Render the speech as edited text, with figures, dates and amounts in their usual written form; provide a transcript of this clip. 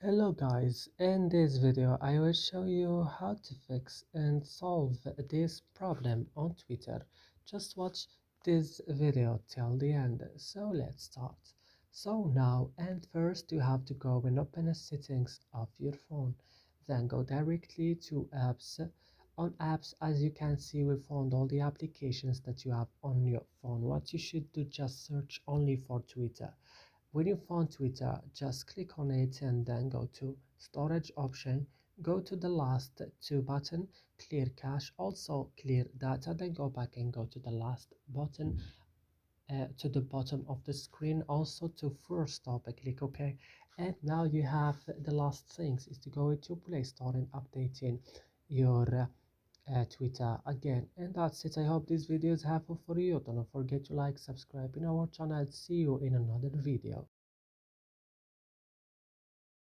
Hello guys, in this video I will show you how to fix and solve this problem on Twitter. Just watch this video till the end. So let's start. So now and first you have to go and open the settings of your phone. Then go directly to apps. On apps, as you can see, we found all the applications that you have on your phone. What you should do, just search only for Twitter. When you found Twitter, just click on it and then go to storage option, go to the last two button, clear cache, also clear data, then go back and go to the last button to the bottom of the screen, also to first stop and click OK. And now you have the last things is to go into Play Store and updating your Twitter again. And that's it. I hope this video is helpful for you. Don't forget to like, subscribe in our channel. See you in another video.